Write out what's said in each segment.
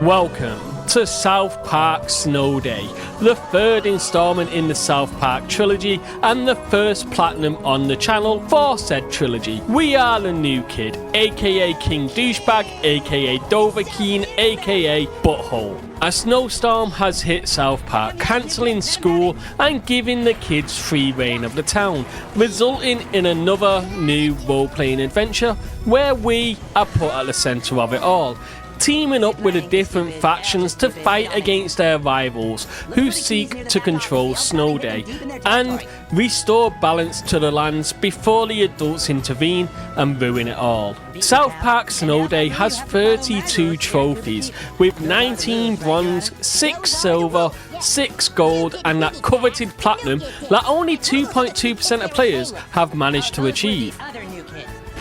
Welcome to South Park Snow Day, the third installment in the South Park trilogy and the first platinum on the channel for said trilogy. We are the new kid, aka King Douchebag, aka Dovahkiin, aka Butthole. A snowstorm has hit South Park, cancelling school and giving the kids free reign of the town, resulting in another new role-playing adventure where we are put at the centre of it all, teaming up with the different factions to fight against their rivals who seek to control Snow Day and restore balance to the lands before the adults intervene and ruin it all. South Park Snow Day has 32 trophies with 19 bronze, 6 silver, 6 gold and that coveted platinum that only 2.2% of players have managed to achieve.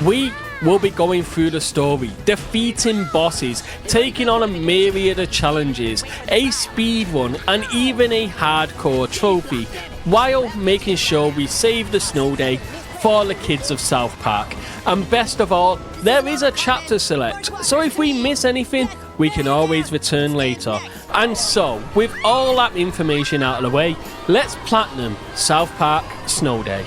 We will be going through the story, defeating bosses, taking on a myriad of challenges, a speedrun and even a hardcore trophy, while making sure we save the Snow Day for the kids of South Park. And best of all, there is a chapter select, so if we miss anything, we can always return later. And so, with all that information out of the way, let's platinum South Park Snow Day.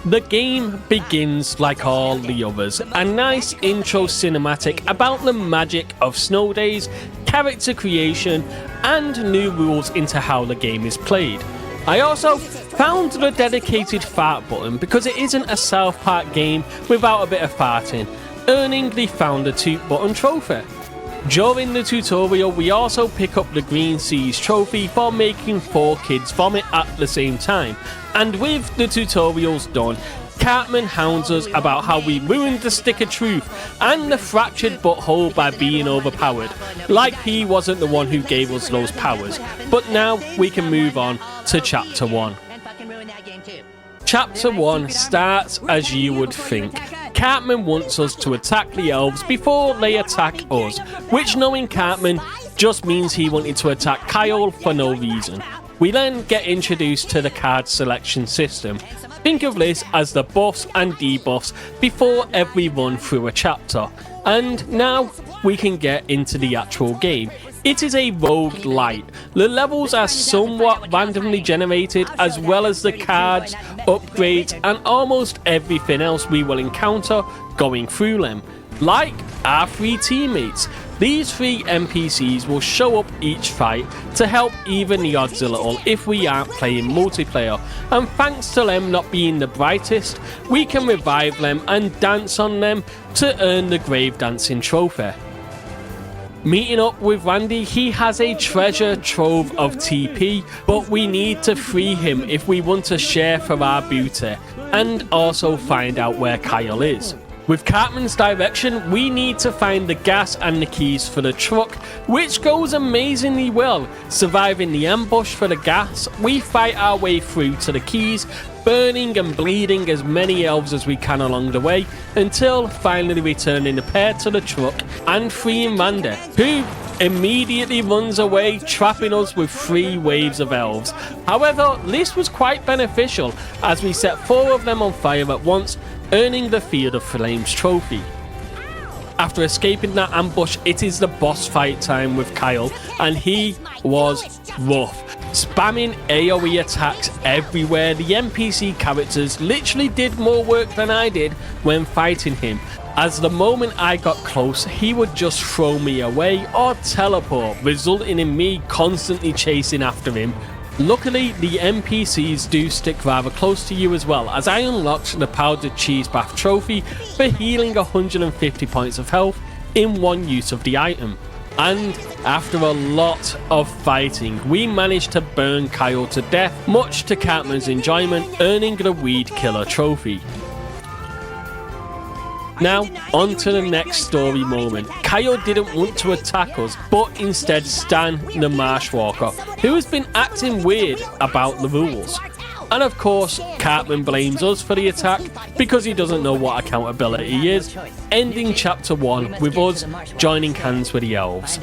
The game begins like all the others, a nice intro cinematic about the magic of snow days, character creation and new rules into how the game is played. I also found the dedicated fart button because it isn't a South Park game without a bit of farting, earning the Founder Toot button trophy. During the tutorial we also pick up the Green Seas trophy for making 4 kids vomit at the same time, and with the tutorials done, Cartman hounds us about how we ruined the Stick of Truth and the fractured butthole by being overpowered, like he wasn't the one who gave us those powers. But now we can move on to Chapter 1. Chapter 1 starts as you would think. Cartman wants us to attack the elves before they attack us, which knowing Cartman just means he wanted to attack Kyle for no reason. We then get introduced to the card selection system. Think of this as the buffs and debuffs before every run through a chapter. And now we can get into the actual game. It is a roguelite. The levels are somewhat randomly generated, as well as the cards, upgrades and almost everything else we will encounter going through them. Like our 3 teammates. These 3 NPCs will show up each fight to help even the odds a little if we aren't playing multiplayer, and thanks to them not being the brightest, we can revive them and dance on them to earn the Grave Dancing trophy. Meeting up with Randy, he has a treasure trove of TP, but we need to free him if we want to share for our booty, and also find out where Kyle is. With Cartman's direction, we need to find the gas and the keys for the truck, which goes amazingly well. Surviving the ambush for the gas, we fight our way through to the keys, burning and bleeding as many elves as we can along the way, until finally returning the pair to the truck and freeing Randy, who immediately runs away, trapping us with 3 waves of elves. However, this was quite beneficial as we set 4 of them on fire at once, earning the Field of Flames trophy. After escaping that ambush, it is the boss fight time with Kyle, and he was rough. Spamming AoE attacks everywhere, the NPC characters literally did more work than I did when fighting him, as the moment I got close, he would just throw me away or teleport, resulting in me constantly chasing after him. Luckily, the NPCs do stick rather close to you as well, as I unlocked the Powdered Cheese Bath trophy for healing 150 points of health in one use of the item. And after a lot of fighting, we managed to burn Kyle to death, much to Cartman's enjoyment, earning the Weed Killer trophy. Now, on to the next story moment. Kyle didn't want to attack us, but instead Stan, the Marshwalker, who has been acting weird about the rules. And of course, Cartman blames us for the attack because he doesn't know what accountability is, ending Chapter 1 with us joining hands with the elves.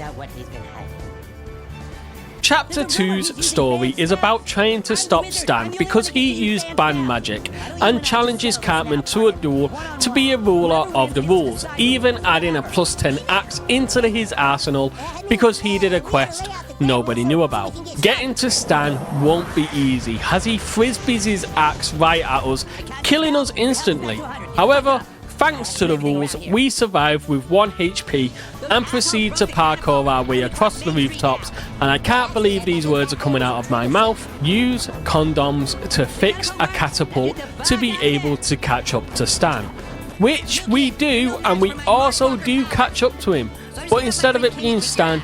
Chapter 2's story is about trying to stop Stan because he used band magic and challenges Cartman to a duel to be a ruler of the rules, even adding a +10 axe into his arsenal because he did a quest nobody knew about. Getting to Stan won't be easy as he frisbees his axe right at us, killing us instantly. However, thanks to the rules, we survive with 1 HP and proceed to parkour our way across the rooftops, and I can't believe these words are coming out of my mouth. Use condoms to fix a catapult to be able to catch up to Stan. Which we do, and we also do catch up to him. But instead of it being Stan,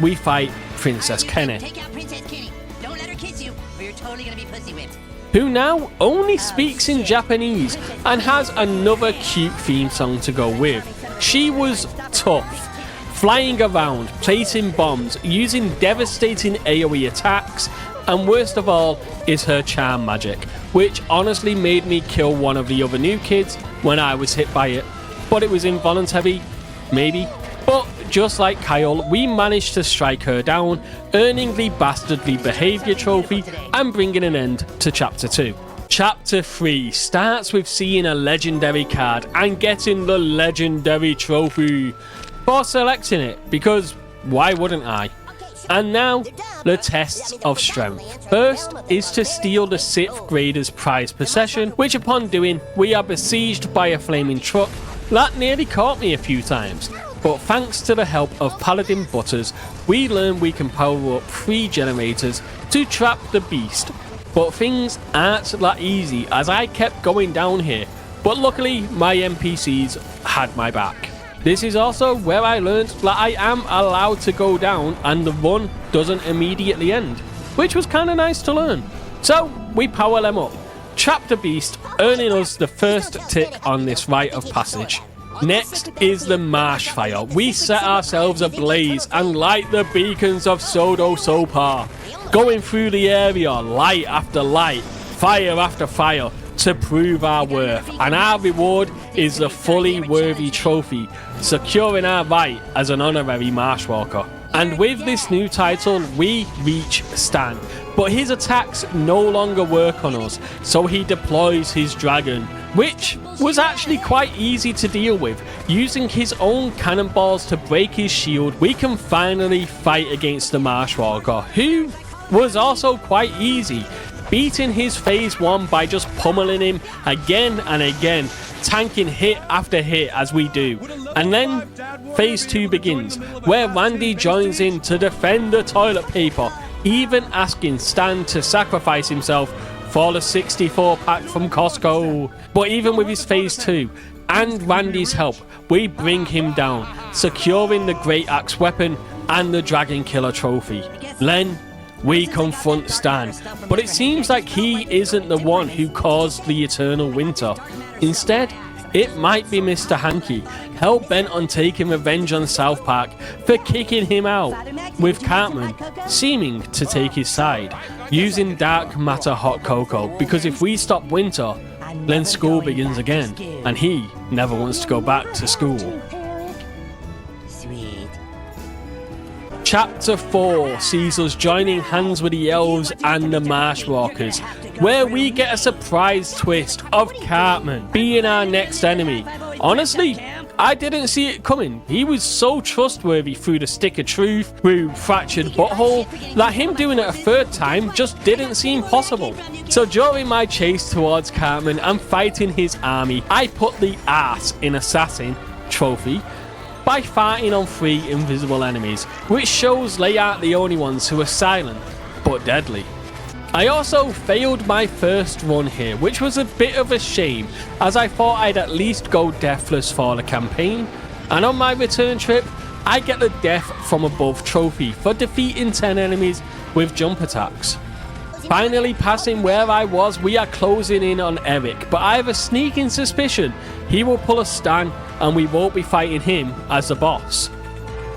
we fight Princess Kenny. Take out Princess Kenny. Don't let her kiss you, or you're totally gonna be pussy whipped. Who now only speaks in Japanese and has another cute theme song to go with. She was tough, flying around, placing bombs, using devastating AoE attacks, and worst of all is her charm magic, which honestly made me kill one of the other new kids when I was hit by it, but it was involuntary, maybe. But just like Kyle, we managed to strike her down, earning the Bastardly Behaviour trophy and bringing an end to Chapter 2. Chapter 3 starts with seeing a legendary card and getting the legendary trophy for selecting it, because why wouldn't I? And now, the tests of strength. First is to steal the 6th grader's prized possession, which upon doing, we are besieged by a flaming truck that nearly caught me a few times. But thanks to the help of Paladin Butters, we learn we can power up 3 generators to trap the beast. But things aren't that easy as I kept going down here, but luckily my NPCs had my back. This is also where I learned that I am allowed to go down and the run doesn't immediately end, which was kinda nice to learn. So we power them up, trap the beast, earning us the first tick on this rite of passage. Next is the marsh fire. We set ourselves ablaze and light the beacons of Sodo Sopar, going through the area light after light, fire after fire, to prove our worth, and our reward is the fully worthy trophy, securing our right as an honorary marshwalker. And with this new title, we reach Stan, but his attacks no longer work on us, so he deploys his dragon, which was actually quite easy to deal with. Using his own cannonballs to break his shield, we can finally fight against the marshwalker, who was also quite easy, beating his phase 1 by just pummeling him again and again, tanking hit after hit as we do. And then phase 2 begins, where Randy joins in to defend the toilet paper, even asking Stan to sacrifice himself for the 64 pack from Costco. But even with his phase 2 and Randy's help, we bring him down, securing the Great Axe weapon and the Dragon Killer trophy. Then we confront Stan, but it seems like he isn't the one who caused the eternal winter. Instead, it might be Mr. Hanky, hell-bent on taking revenge on South Park for kicking him out, with Cartman seeming to take his side, using dark matter hot cocoa, because if we stop winter, then school begins again, and he never wants to go back to school. Chapter 4 sees us joining hands with the elves and the marshwalkers, where we get a surprise twist of Cartman being our next enemy. Honestly, I didn't see it coming. He was so trustworthy through the Stick of Truth, through Fractured Butthole, that him doing it a 3rd time just didn't seem possible. So during my chase towards Cartman and fighting his army, I put the ass in Assassin trophy by fighting on 3 invisible enemies, which shows they aren't the only ones who are silent, but deadly. I also failed my first run here, which was a bit of a shame, as I thought I'd at least go deathless for the campaign, and on my return trip, I get the Death from Above trophy for defeating 10 enemies with jump attacks. Finally passing where I was, we are closing in on Eric, but I have a sneaking suspicion he will pull a Stan and we won't be fighting him as the boss.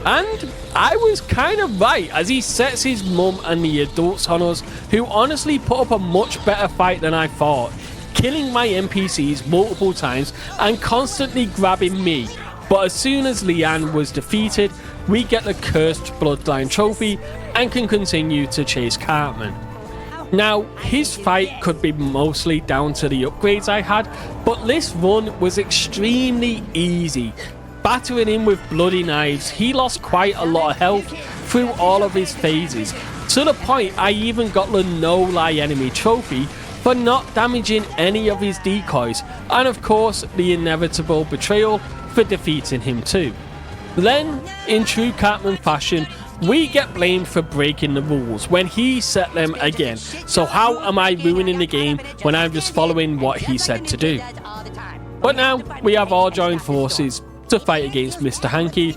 And I was kind of right, as he sets his mum and the adults on us, who honestly put up a much better fight than I thought, killing my NPCs multiple times and constantly grabbing me. But as soon as Leanne was defeated, we get the Cursed Bloodline trophy and can continue to chase Cartman. Now, his fight could be mostly down to the upgrades I had, but this run was extremely easy. Battering him with bloody knives, he lost quite a lot of health through all of his phases, to the point I even got the No Lie Enemy trophy for not damaging any of his decoys, and of course the inevitable betrayal for defeating him too. Then, in true Cartman fashion, we get blamed for breaking the rules when he set them again. So how am I ruining the game when I'm just following what he said to do? But now we have all joined forces to fight against Mr. Hanky,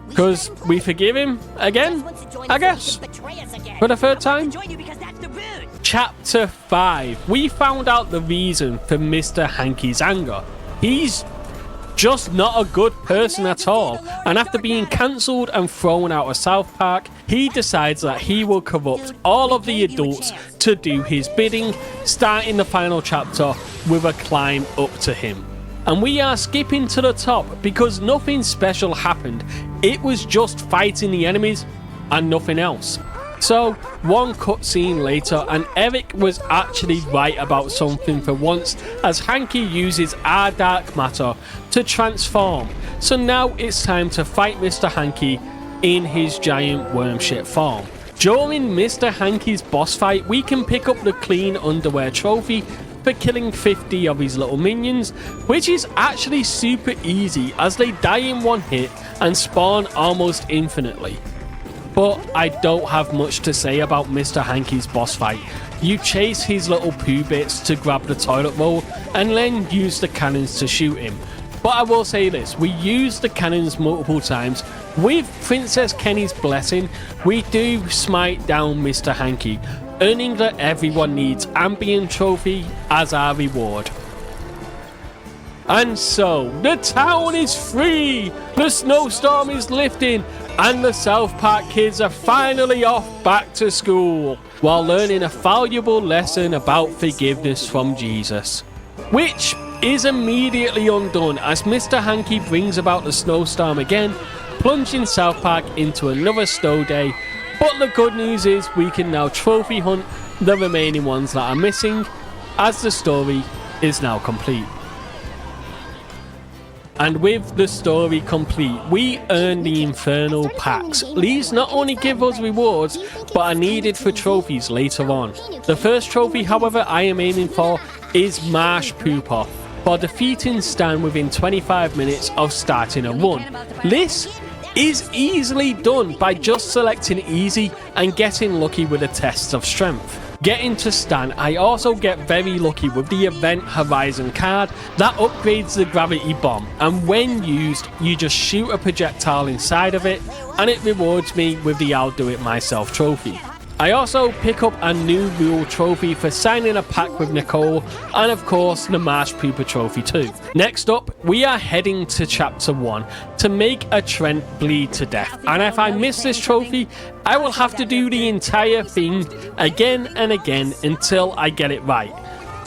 because we forgive him again, I guess, for the third time. Chapter 5. We found out the reason for Mr. Hanky's anger. He's just not a good person at all, and after being cancelled and thrown out of South Park, he decides that he will corrupt all of the adults to do his bidding, starting the final chapter with a climb up to him. And we are skipping to the top because nothing special happened. It was just fighting the enemies and nothing else. So, one cutscene later, and Eric was actually right about something for once, as Hanky uses our dark matter to transform. So now it's time to fight Mr. Hanky in his giant worm shit form. During Mr. Hanky's boss fight, we can pick up the clean underwear trophy for killing 50 of his little minions, which is actually super easy as they die in one hit and spawn almost infinitely. But I don't have much to say about Mr. Hanky's boss fight. You chase his little poo bits to grab the toilet roll and then use the cannons to shoot him. But I will say this, we use the cannons multiple times. With Princess Kenny's blessing, we do smite down Mr. Hanky, earning the Everyone Needs Ambient trophy as our reward. And so, the town is free! The snowstorm is lifting! And the South Park kids are finally off back to school, while learning a valuable lesson about forgiveness from Jesus. Which is immediately undone as Mr. Hanky brings about the snowstorm again, plunging South Park into another snow day. But the good news is we can now trophy hunt the remaining ones that are missing, as the story is now complete. And with the story complete, we earn the Infernal packs. These not only give us rewards, but are needed for trophies later on. The first trophy, however, I am aiming for is Marsh Pooper, for defeating Stan within 25 minutes of starting a run. This is easily done by just selecting easy and getting lucky with the tests of strength. Getting to Stan, I also get very lucky with the Event Horizon card that upgrades the gravity bomb, and when used, you just shoot a projectile inside of it and it rewards me with the I'll Do It Myself trophy. I also pick up a new rule trophy for signing a pack with Nicole, and of course the Marsh Pooper trophy too. Next up, we are heading to chapter 1 to make a Trent bleed to death, and if I miss this trophy, I will have to do the entire thing again and again until I get it right.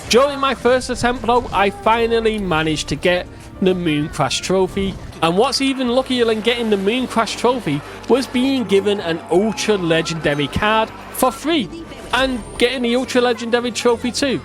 During my first attempt though, I finally managed to get the Moon Crash trophy, and what's even luckier than getting the Moon Crash trophy was being given an ultra legendary card for free and getting the ultra legendary trophy too.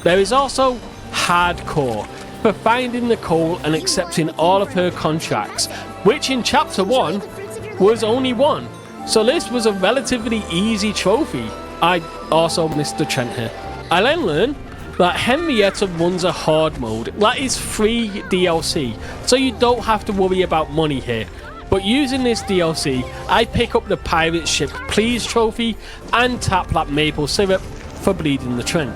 There is also Hardcore for finding Nicole and accepting all of her contracts, which in chapter 1 was only one, so this was a relatively easy trophy. I also missed the Trent here. I then learned that Henrietta runs a hard mode that is free DLC, so you don't have to worry about money here. But using this DLC, I pick up the Pirate Ship Please trophy and tap that maple syrup for bleeding the Trent.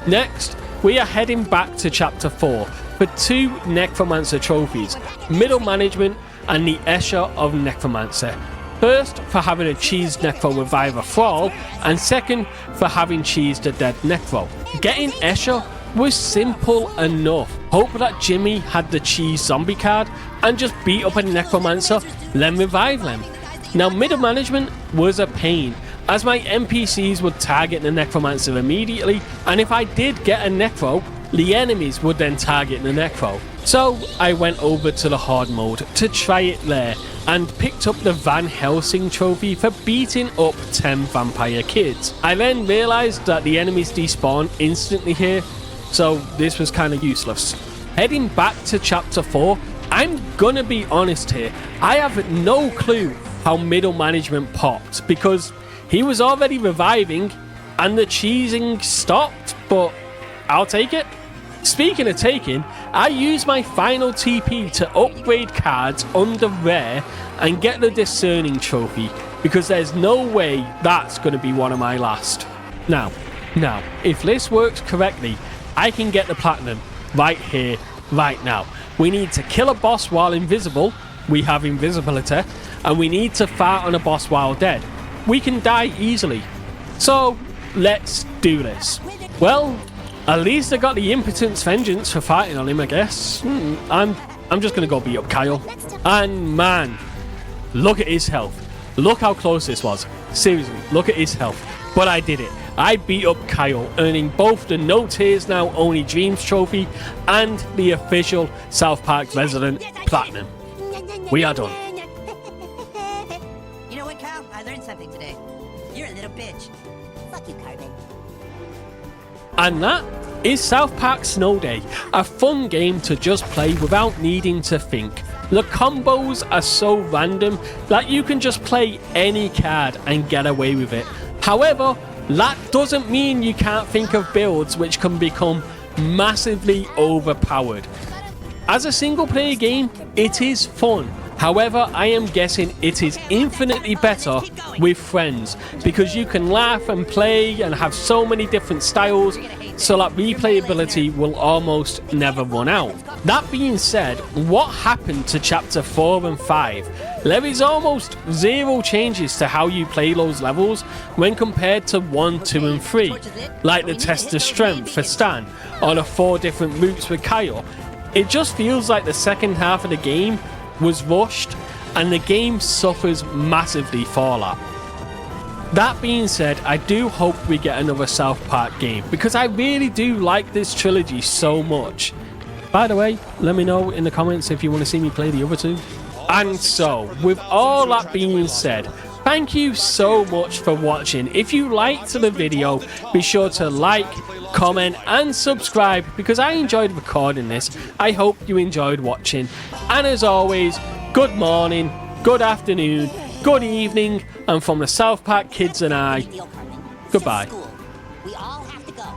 Next, we are heading back to chapter 4 for 2 Necromancer trophies, Middle Management and the Escher of Necromancer. First, for having achieved Necro Reviver Thrall, and second, for having cheesed a dead Necro. Getting Escher was simple enough. Hope that Jimmy had the cheese zombie card and just beat up a Necromancer, then revive them. Now, Middle Management was a pain, as my NPCs would target the Necromancer immediately, and if I did get a Necro, the enemies would then target the Necro. So I went over to the hard mode to try it there, and picked up the Van Helsing trophy for beating up 10 vampire kids. I then realised that the enemies despawn instantly here, so this was kind of useless. Heading back to chapter 4, I'm gonna be honest here, I have no clue how middle management popped, because he was already reviving and the cheesing stopped, but I'll take it. Speaking of taking, I used my final TP to upgrade cards under rare and get the discerning trophy, because there's no way that's going to be one of my last. Now, if this works correctly, I can get the platinum right here, right now. We need to kill a boss while invisible, we have invisibility, and we need to fart on a boss while dead. We can die easily. So, let's do this. Well, at least I got the impotence vengeance for fighting on him, I guess. I'm just gonna go beat up Kyle. And man, look at his health. Look how close this was. Seriously, look at his health. But I did it. I beat up Kyle, earning both the No Tears Now Only Dreams trophy and the official South Park resident platinum. We are done. You know what, Kyle? I learned something today. You're a little bitch. Fuck you, Cartman. And that is South Park Snow Day, a fun game to just play without needing to think. The combos are so random that you can just play any card and get away with it. However, that doesn't mean you can't think of builds which can become massively overpowered. As a single player game, it is fun. However, I am guessing it is infinitely better with friends, because you can laugh and play and have so many different styles, so that replayability will almost never run out. That being said, what happened to chapter 4 and 5? There is almost zero changes to how you play those levels when compared to 1, 2 and 3, like the test of strength for Stan, or the 4 different routes with Kyle. It just feels like the second half of the game was rushed, and the game suffers massively for that. That being said, I do hope we get another South Park game, because I really do like this trilogy so much. By the way, let me know in the comments if you want to see me play the other two. And so, with all that being said, thank you so much for watching. If you liked the video, be sure to like, comment and subscribe, because I enjoyed recording this. I hope you enjoyed watching. And as always, good morning, good afternoon, good evening, and from the South Park kids and I, goodbye. We all have to go.